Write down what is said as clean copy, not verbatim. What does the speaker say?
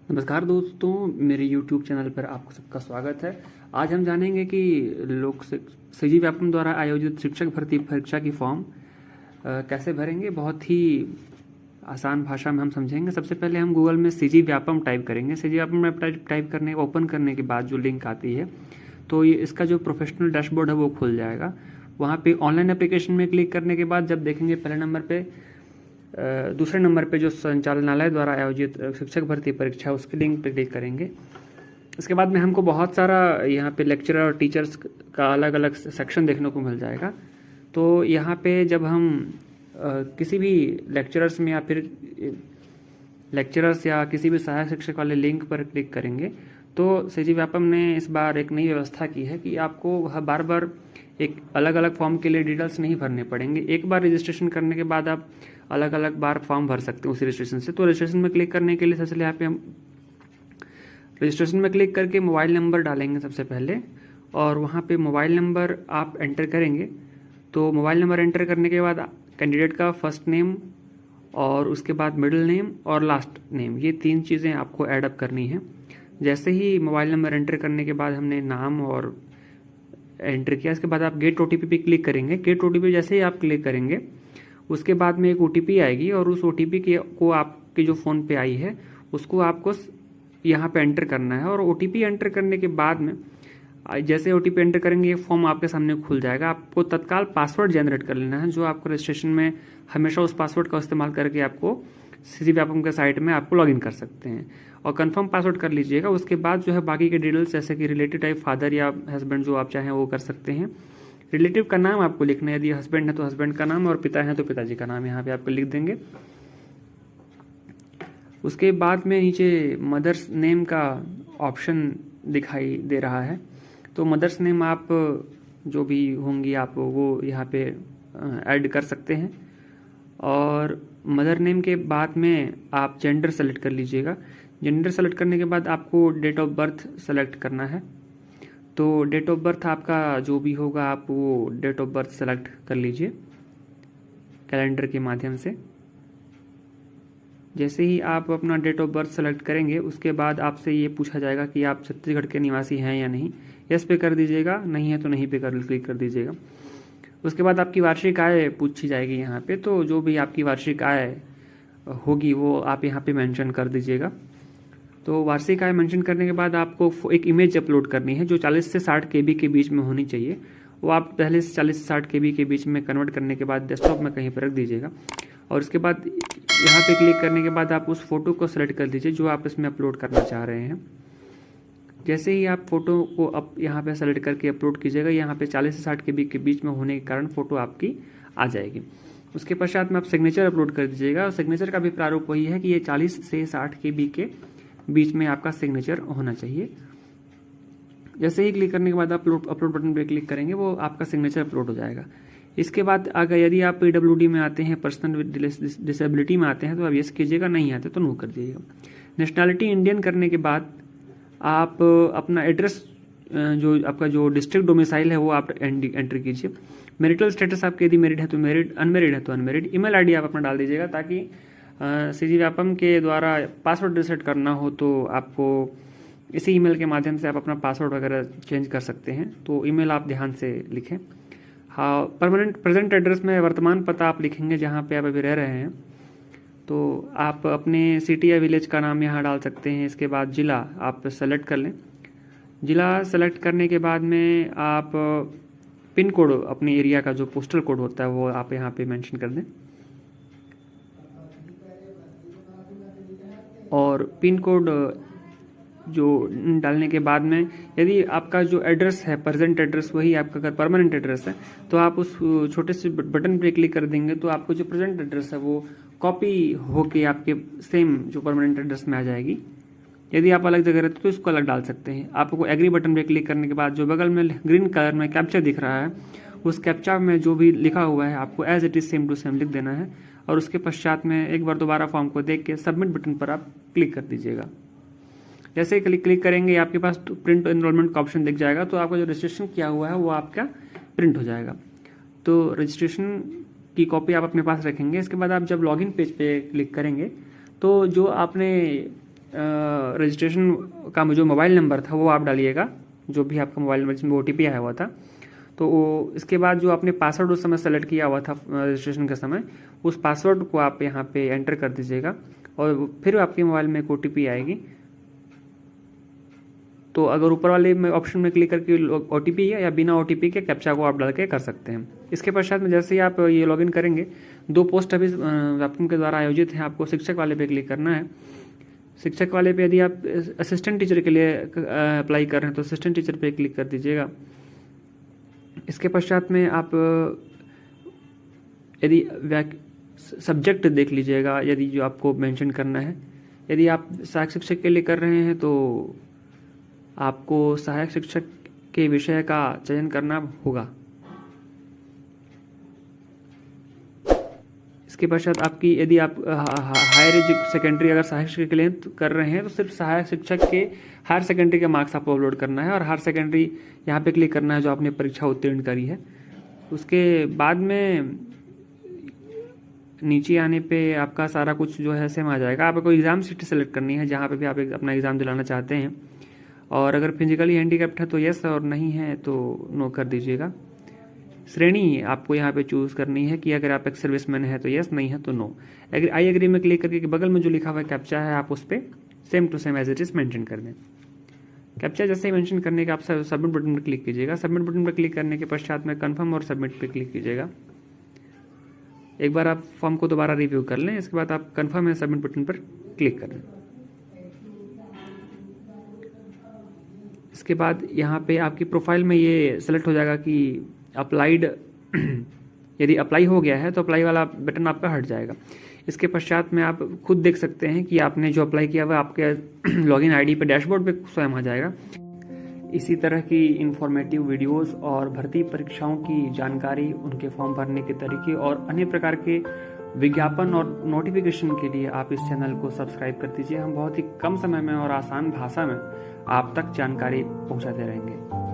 नमस्कार दोस्तों, मेरे YouTube चैनल पर आपका सबका स्वागत है। आज हम जानेंगे कि लोक सीजी व्यापम द्वारा आयोजित शिक्षक भर्ती परीक्षा की फॉर्म कैसे भरेंगे। बहुत ही आसान भाषा में हम समझेंगे। सबसे पहले हम गूगल में सीजी व्यापम टाइप करेंगे। सीजी व्यापम टाइप करने ओपन करने के बाद जो लिंक आती है तो ये इसका जो प्रोफेशनल डैशबोर्ड है वो खुल जाएगा। वहाँ पे ऑनलाइन एप्लीकेशन में क्लिक करने के बाद जब देखेंगे पहले नंबर पे दूसरे नंबर पे जो संचालनालय द्वारा आयोजित शिक्षक भर्ती परीक्षा उसके लिंक पे क्लिक करेंगे। इसके बाद में हमको बहुत सारा यहाँ पे लेक्चरर और टीचर्स का अलग अलग सेक्शन देखने को मिल जाएगा। तो यहाँ पे जब हम किसी भी लेक्चरर्स में या फिर लेक्चरर्स या किसी भी सहायक शिक्षक वाले लिंक पर क्लिक करेंगे तो सीजी व्यापम ने इस बार एक नई व्यवस्था की है कि आपको बार बार एक अलग अलग फॉर्म के लिए डिटेल्स नहीं भरने पड़ेंगे। एक बार रजिस्ट्रेशन करने के बाद आप अलग अलग बार फॉर्म भर सकते हैं उसी रजिस्ट्रेशन से। तो रजिस्ट्रेशन में क्लिक करने के लिए सबसे यहाँ पे हम रजिस्ट्रेशन में क्लिक करके मोबाइल नंबर डालेंगे सबसे पहले, और वहाँ पे मोबाइल नंबर आप एंटर करेंगे। तो मोबाइल नंबर एंटर करने के बाद कैंडिडेट का फर्स्ट नेम और उसके बाद मिडिल नेम और लास्ट नेम, ये तीन चीज़ें आपको ऐड अप करनी है। जैसे ही मोबाइल नंबर एंटर करने के बाद हमने नाम और एंटर किया, इसके बाद आप गेट ओटीपी पे क्लिक करेंगे। गेट ओटीपी जैसे ही आप क्लिक करेंगे उसके बाद में एक ओटीपी आएगी और उस ओटीपी को आपके जो फ़ोन पे आई है उसको आपको यहाँ पे एंटर करना है। और ओटीपी एंटर करने के बाद में जैसे ओटीपी एंटर करेंगे ये फॉर्म आपके सामने खुल जाएगा। आपको तत्काल पासवर्ड जनरेट कर लेना है, जो आपको रजिस्ट्रेशन में हमेशा उस पासवर्ड का इस्तेमाल करके आपको सीजी व्यापम के साइट में आपको लॉगिन कर सकते हैं। और कंफर्म पासवर्ड कर लीजिएगा। उसके बाद जो है बाकी के डिटेल्स जैसे कि रिलेटिव टाइप फादर या हस्बैंड जो आप चाहें वो कर सकते हैं। रिलेटिव का नाम आपको लिखना है, यदि हस्बैंड है तो हस्बैंड का नाम और पिता है तो पिताजी का नाम यहाँ पे आपको लिख देंगे। उसके बाद में नीचे मदर्स नेम का ऑप्शन दिखाई दे रहा है। तो मदर्स नेम आप जो भी होंगी आप वो यहाँ पे ऐड कर सकते हैं। और मदर नेम के बाद में आप जेंडर सेलेक्ट कर लीजिएगा। जेंडर सेलेक्ट करने के बाद आपको डेट ऑफ बर्थ सेलेक्ट करना है। तो डेट ऑफ बर्थ आपका जो भी होगा आप वो डेट ऑफ बर्थ सेलेक्ट कर लीजिए कैलेंडर के माध्यम से। जैसे ही आप अपना डेट ऑफ बर्थ सेलेक्ट करेंगे उसके बाद आपसे ये पूछा जाएगा कि आप छत्तीसगढ़ के निवासी हैं या नहीं। यस पे कर दीजिएगा, नहीं है तो नहीं पे क्लिक कर दीजिएगा। उसके बाद आपकी वार्षिक आय पूछी जाएगी यहाँ पे। तो जो भी आपकी वार्षिक आय होगी वो आप यहाँ पे मेंशन कर दीजिएगा। तो वार्षिक आय मेंशन करने के बाद आपको एक इमेज अपलोड करनी है जो 40 से 60 केबी के बीच में होनी चाहिए। वो आप पहले से 40 से 60 केबी के बीच में कन्वर्ट करने के बाद डेस्कटॉप में कहीं पर रख दीजिएगा। और उसके बाद यहाँ पे क्लिक करने के बाद आप उस फोटो को सेलेक्ट कर दीजिए जो आप इसमें अपलोड करना चाह रहे हैं। जैसे ही आप फोटो को यहाँ पे सेलेक्ट करके अपलोड कीजिएगा, यहाँ पे 40 से 60 केबी के बीच में होने के कारण फोटो आपकी आ जाएगी। उसके पश्चात में आप सिग्नेचर अपलोड कर दीजिएगा। और सिग्नेचर का भी प्रारूप वही है कि ये 40 से 60 केबी के बीच में आपका सिग्नेचर होना चाहिए। जैसे ही क्लिक करने के बाद आप अपलोड बटन पर क्लिक करेंगे वो आपका सिग्नेचर अपलोड हो जाएगा। इसके बाद अगर यदि आप पीडब्ल्यूडी में आते हैं, पर्सनल डिसेबिलिटी में आते हैं तो आप यस कीजिएगा, नहीं आते तो नो कर दीजिएगा। नेशनैलिटी इंडियन करने के बाद आप अपना एड्रेस जो आपका जो डिस्ट्रिक्ट डोमिसाइल है वो आप एंटर कीजिए। मैरिटल स्टेटस आपके यदि मैरिड है तो मैरिड, अनमेरिड है तो अनमेरिड। ईमेल आईडी आप अपना डाल दीजिएगा ताकि सीजी व्यापम के द्वारा पासवर्ड रिसेट करना हो तो आपको इसी ईमेल के माध्यम से आप अपना पासवर्ड वगैरह चेंज कर सकते हैं। तो ईमेल आप ध्यान से लिखें। हाँ, परमानेंट प्रेजेंट एड्रेस में वर्तमान पता आप लिखेंगे जहाँ पे आप अभी रह रहे हैं। तो आप अपने सिटी या विलेज का नाम यहाँ डाल सकते हैं। इसके बाद ज़िला आप सेलेक्ट कर लें। ज़िला सेलेक्ट करने के बाद में आप पिन कोड, अपने एरिया का जो पोस्टल कोड होता है वो आप यहाँ पे मेंशन कर दें। और पिन कोड जो डालने के बाद में यदि आपका जो एड्रेस है प्रेजेंट एड्रेस वही आपका अगर परमानेंट एड्रेस है तो आप उस छोटे से बटन पे क्लिक कर देंगे तो आपको जो प्रेजेंट एड्रेस है वो कॉपी होके आपके सेम जो परमानेंट एड्रेस में आ जाएगी। यदि आप अलग जगह रहते तो इसको अलग डाल सकते हैं। आपको एग्री बटन पे क्लिक करने के बाद जो बगल में ग्रीन कलर में कैप्चा दिख रहा है उस कैप्चा में जो भी लिखा हुआ है आपको as it is same to same लिख देना है। और उसके पश्चात में एक बार दोबारा फॉर्म को देख के सबमिट बटन पर आप क्लिक कर दीजिएगा। जैसे ही क्लिक करेंगे आपके पास प्रिंट एनरोलमेंट का ऑप्शन दिख जाएगा। तो आपका जो रजिस्ट्रेशन किया हुआ है वो आपका प्रिंट हो जाएगा। तो रजिस्ट्रेशन की कॉपी आप अपने पास रखेंगे। इसके बाद आप जब लॉगिन पेज पे क्लिक करेंगे तो जो आपने रजिस्ट्रेशन का जो मोबाइल नंबर था वो आप डालिएगा, जो भी आपका मोबाइल नंबर जिसमें OTP आया हुआ था। तो इसके बाद जो आपने पासवर्ड उस समय सेलेक्ट किया हुआ था रजिस्ट्रेशन के समय, उस पासवर्ड को आप यहाँ पे एंटर कर दीजिएगा और फिर आपके मोबाइल में एक OTP आएगी। तो अगर ऊपर वाले में ऑप्शन में क्लिक करके OTP है या बिना OTP के कैप्चा को आप डाल के कर सकते हैं। इसके पश्चात में जैसे ही आप ये लॉगिन करेंगे, 2 पोस्ट अभी व्यापम के द्वारा आयोजित हैं। आपको शिक्षक वाले पे क्लिक करना है। शिक्षक वाले पे यदि आप असिस्टेंट टीचर के लिए अप्लाई कर रहे हैं तो असिस्टेंट टीचर पे क्लिक कर दीजिएगा। इसके पश्चात में आप यदि सब्जेक्ट देख लीजिएगा, यदि जो आपको मेंशन करना है। यदि आप सहायक शिक्षक के लिए कर रहे हैं तो आपको सहायक शिक्षक के विषय का चयन करना होगा। इसके पश्चात आपकी यदि आप हायर सेकेंडरी अगर सहायक शिक्षक के लिए कर रहे हैं तो सिर्फ सहायक शिक्षक के हायर सेकेंडरी के मार्क्स आपको अपलोड करना है और हायर सेकेंडरी यहाँ पे क्लिक करना है जो आपने परीक्षा उत्तीर्ण करी है। उसके बाद में नीचे आने पे आपका सारा कुछ जो है सेम आ जाएगा। आपको एग्ज़ाम सिटी सेलेक्ट करनी है जहाँ पे भी आप अपना एग्ज़ाम दिलाना चाहते हैं, और अगर फिजिकली हैंडीकैप्ड है तो यस और नहीं है तो नो कर दीजिएगा। श्रेणी आपको यहाँ पे चूज़ करनी है कि अगर आप एक सर्विसमैन है तो यस, नहीं है तो नो। अगर आई एग्री में क्लिक करके बगल में जो लिखा हुआ कैप्चा है आप उस पर same to same as it is mention कर दें। कैप्चा जैसे ही मेंशन करने के आप सबमिट बटन पर क्लिक कीजिएगा। सबमिट बटन पर क्लिक करने के पश्चात में कन्फर्म और सबमिट पे क्लिक कीजिएगा। एक बार आप फॉर्म को दोबारा रिव्यू कर लें, इसके बाद आप कन्फर्म एंड सबमिट बटन पर क्लिक कर दें। इसके बाद यहाँ पे आपकी प्रोफाइल में ये सेलेक्ट हो जाएगा कि अप्लाइड यदि अप्लाई हो गया है तो अप्लाई वाला बटन आपका हट जाएगा। इसके पश्चात में आप खुद देख सकते हैं कि आपने जो अप्लाई किया हुआ आपके लॉगिन आईडी पे डैशबोर्ड पे स्वयं आ जाएगा। इसी तरह की इंफॉर्मेटिव वीडियोस और भर्ती परीक्षाओं की जानकारी, उनके फॉर्म भरने के तरीके और अन्य प्रकार के विज्ञापन और नोटिफिकेशन के लिए आप इस चैनल को सब्सक्राइब कर दीजिए। हम बहुत ही कम समय में और आसान भाषा में आप तक जानकारी पहुंचाते रहेंगे।